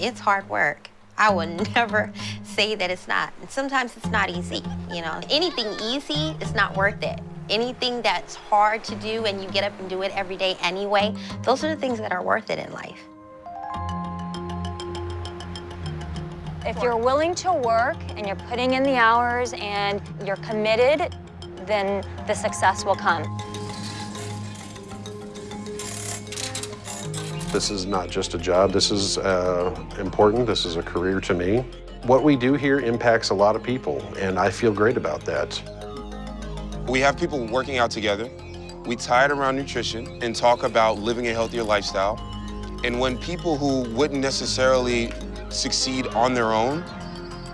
It's hard work. I would never say that it's not. And sometimes it's not easy, you know. Anything easy is not worth it. Anything that's hard to do and you get up and do it every day anyway, those are the things that are worth it in life. If you're willing to work and you're putting in the hours and you're committed, then the success will come. This is not just a job. This is important. This is a career to me. What we do here impacts a lot of people, and I feel great about that. We have people working out together. We tie it around nutrition and talk about living a healthier lifestyle. And when people who wouldn't necessarily succeed on their own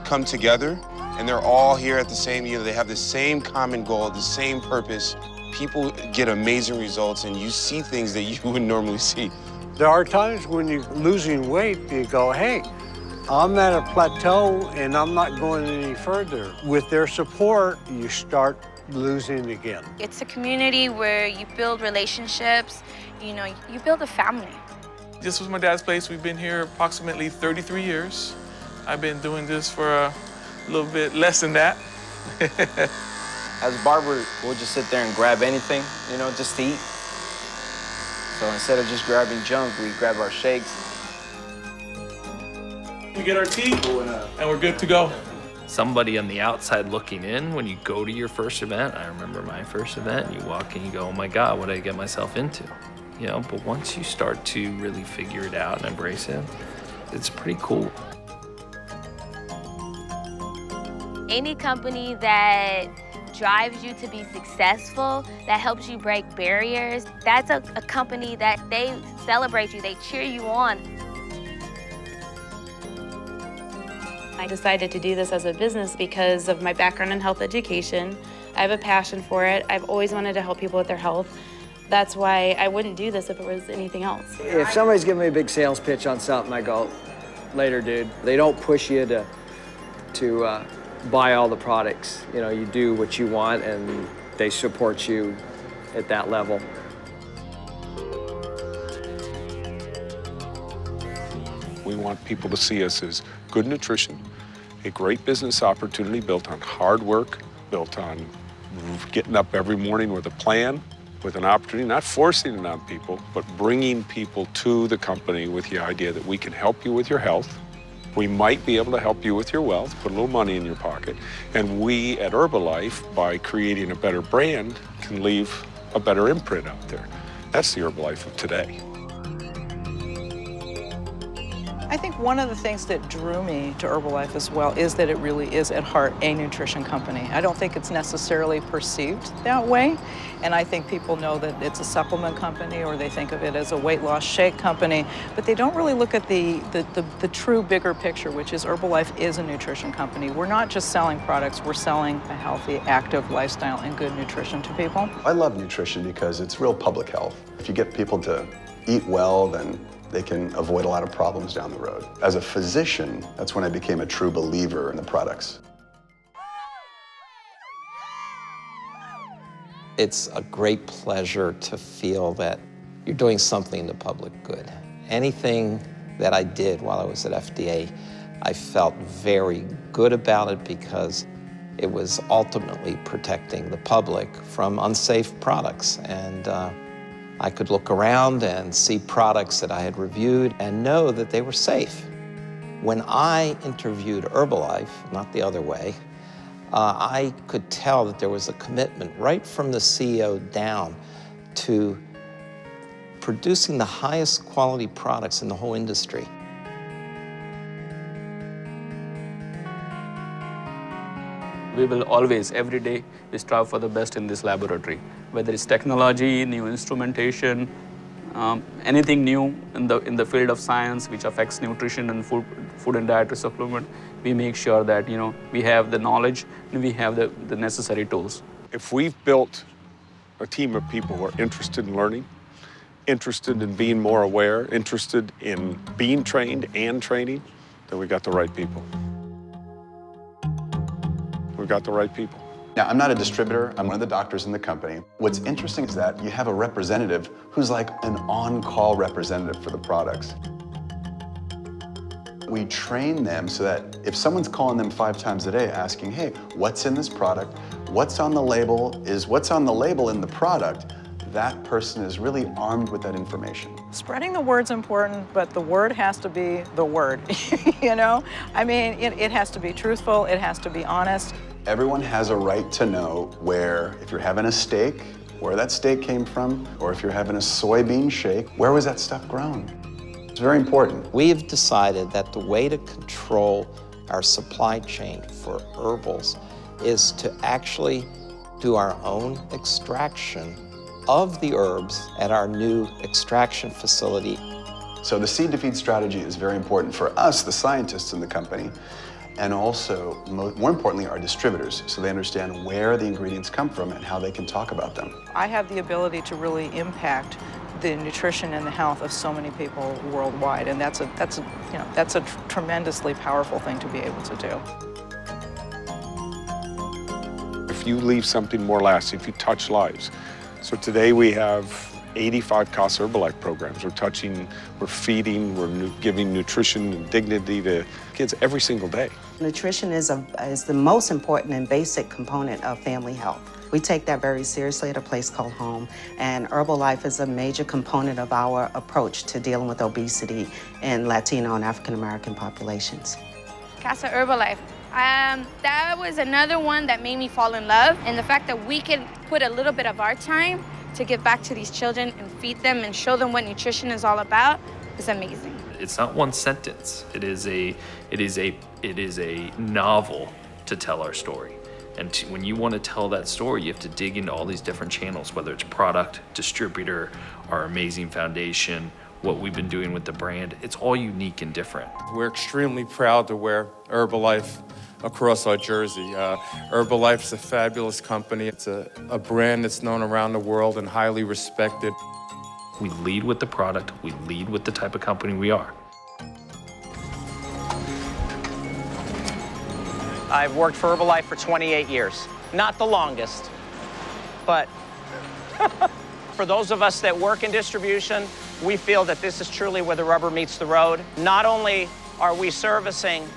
come together, and they're all here at the same, they have the same common goal, the same purpose, people get amazing results, and you see things that you wouldn't normally see. There are times when you're losing weight, you go, hey, I'm at a plateau and I'm not going any further. With their support, you start losing again. It's a community where you build relationships, you build a family. This was my dad's place. We've been here approximately 33 years. I've been doing this for a little bit less than that. As a barber, we'll just sit there and grab anything, just to eat. So instead of just grabbing junk, we grab our shakes. We get our tea, and we're good to go. Somebody on the outside looking in, when you go to your first event, I remember my first event, you walk in, you go, oh my God, what did I get myself into? But once you start to really figure it out and embrace it, it's pretty cool. Any company that drives you to be successful, that helps you break barriers, that's a company that they celebrate you, they cheer you on. I decided to do this as a business because of my background in health education. I have a passion for it. I've always wanted to help people with their health. That's why I wouldn't do this if it was anything else. If somebody's giving me a big sales pitch on something, I go, later, dude. They don't push you to buy all the products. You do what you want and they support you at that level. We want people to see us as good nutrition, a great business opportunity built on hard work, built on getting up every morning with a plan, with an opportunity, not forcing it on people, but bringing people to the company with the idea that we can help you with your health. We might be able to help you with your wealth, put a little money in your pocket. And we at Herbalife, by creating a better brand, can leave a better imprint out there. That's the Herbalife of today. I think one of the things that drew me to Herbalife as well is that it really is at heart a nutrition company. I don't think it's necessarily perceived that way, and I think people know that it's a supplement company or they think of it as a weight loss shake company, but they don't really look at the true bigger picture, which is Herbalife is a nutrition company. We're not just selling products, we're selling a healthy, active lifestyle and good nutrition to people. I love nutrition because it's real public health. If you get people to eat well, then they can avoid a lot of problems down the road. As a physician, that's when I became a true believer in the products. It's a great pleasure to feel that you're doing something in the public good. Anything that I did while I was at FDA, I felt very good about it because it was ultimately protecting the public from unsafe products. And I could look around and see products that I had reviewed and know that they were safe. When I interviewed Herbalife, not the other way, I could tell that there was a commitment right from the CEO down to producing the highest quality products in the whole industry. We will always, every day, we strive for the best in this laboratory. Whether it's technology, new instrumentation, anything new in the field of science which affects nutrition and food and dietary supplement, we make sure that we have the knowledge and we have the necessary tools. If we've built a team of people who are interested in learning, interested in being more aware, interested in being trained and training, then we got the right people. We've got the right people. Now, I'm not a distributor, I'm one of the doctors in the company. What's interesting is that you have a representative who's like an on-call representative for the products. We train them so that if someone's calling them 5 times a day asking, hey, what's in this product? What's on the label? Is what's on the label in the product? That person is really armed with that information. Spreading the word's important, but the word has to be the word, you know? I mean, it has to be truthful, it has to be honest. Everyone has a right to know where, if you're having a steak, where that steak came from, or if you're having a soybean shake, where was that stuff grown? It's very important. We've decided that the way to control our supply chain for herbals is to actually do our own extraction of the herbs at our new extraction facility. So the seed to feed strategy is very important for us, the scientists in the company, and also, more importantly, our distributors, so they understand where the ingredients come from and how they can talk about them. I have the ability to really impact the nutrition and the health of so many people worldwide, and that's a tremendously powerful thing to be able to do. If you leave something more lasting, if you touch lives. So today we have 85 Casa Herbalife programs. We're feeding, we're giving nutrition and dignity to kids every single day. Nutrition is the most important and basic component of family health. We take that very seriously at a place called home, and Herbalife is a major component of our approach to dealing with obesity in Latino and African American populations. Casa Herbalife. That was another one that made me fall in love, and the fact that we can put a little bit of our time to give back to these children and feed them and show them what nutrition is all about is amazing. It's not one sentence. It is a novel to tell our story. And when you want to tell that story, you have to dig into all these different channels, whether it's product, distributor, our amazing foundation, what we've been doing with the brand. It's all unique and different. We're extremely proud to wear Herbalife across our jersey. Herbalife is a fabulous company. It's a brand that's known around the world and highly respected. We lead with the product. We lead with the type of company we are. I've worked for Herbalife for 28 years. Not the longest, but for those of us that work in distribution, we feel that this is truly where the rubber meets the road. Not only are we servicing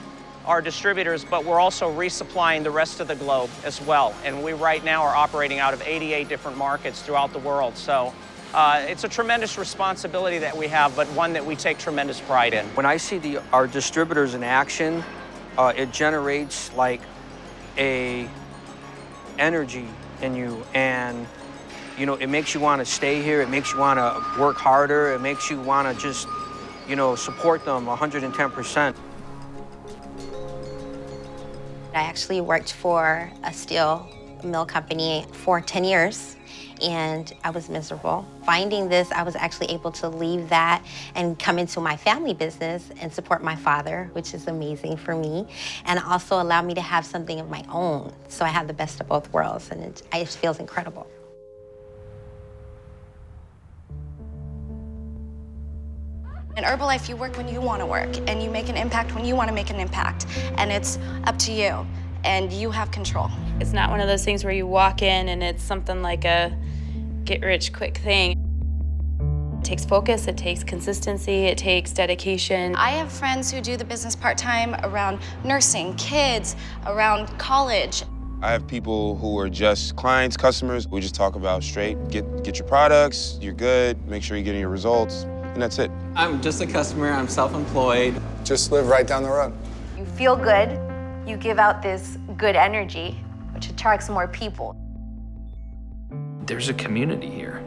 our distributors, but we're also resupplying the rest of the globe as well. And we right now are operating out of 88 different markets throughout the world. So it's a tremendous responsibility that we have, but one that we take tremendous pride in. When I see our distributors in action, it generates like a energy in you, and it makes you want to stay here. It makes you want to work harder. It makes you want to just, support them 110%. I actually worked for a steel mill company for 10 years, and I was miserable. Finding this, I was actually able to leave that and come into my family business and support my father, which is amazing for me, and also allow me to have something of my own. So I have the best of both worlds, and it just feels incredible. In Herbalife, you work when you want to work, and you make an impact when you want to make an impact, and it's up to you, and you have control. It's not one of those things where you walk in and it's something like a get-rich-quick thing. It takes focus, it takes consistency, it takes dedication. I have friends who do the business part-time around nursing, kids, around college. I have people who are just clients, customers. We just talk about straight, get your products, you're good, make sure you're getting your results, and that's it. I'm just a customer, I'm self-employed. Just live right down the road. You feel good, you give out this good energy, which attracts more people. There's a community here,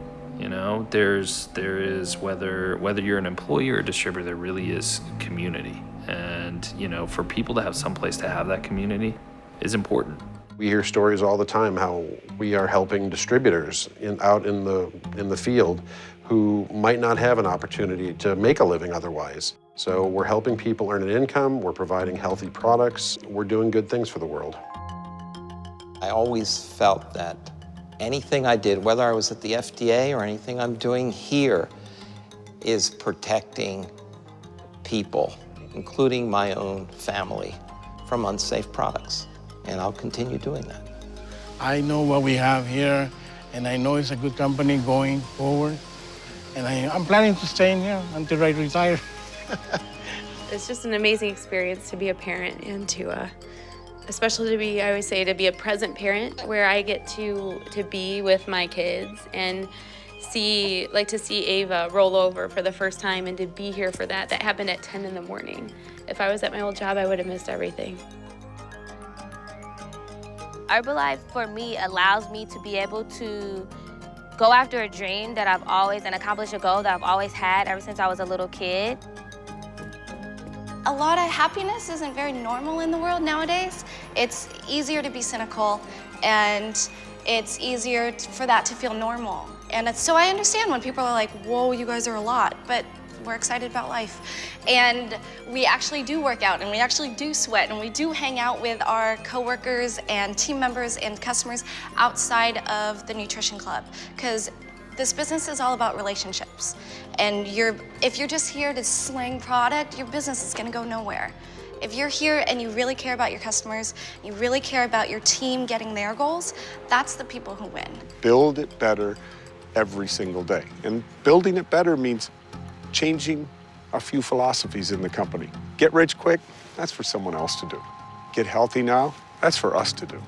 there is, whether you're an employee or a distributor, there really is community. And, for people to have someplace to have that community is important. We hear stories all the time how we are helping distributors out in the field who might not have an opportunity to make a living otherwise. So we're helping people earn an income, we're providing healthy products, we're doing good things for the world. I always felt that anything I did, whether I was at the FDA or anything I'm doing here, is protecting people, including my own family, from unsafe products. And I'll continue doing that. I know what we have here, and I know it's a good company going forward. And I'm planning to stay in here until I retire. It's just an amazing experience to be a parent and to, especially to be, I always say, to be a present parent where I get to be with my kids and see, like to see Ava roll over for the first time and to be here for that. That happened at 10 in the morning. If I was at my old job, I would have missed everything. Herbalife, for me, allows me to be able to go after a dream that I've always, and accomplish a goal that I've always had ever since I was a little kid. A lot of happiness isn't very normal in the world nowadays. It's easier to be cynical, and it's easier for that to feel normal. And so I understand when people are like, whoa, you guys are a lot, but we're excited about life. And we actually do work out, and we actually do sweat, and we do hang out with our coworkers and team members and customers outside of the nutrition club, because this business is all about relationships. And if you're just here to sling product, your business is gonna go nowhere. If you're here and you really care about your customers, you really care about your team getting their goals, that's the people who win. Build it better every single day. And building it better means changing a few philosophies in the company. Get rich quick, that's for someone else to do. Get healthy now, that's for us to do.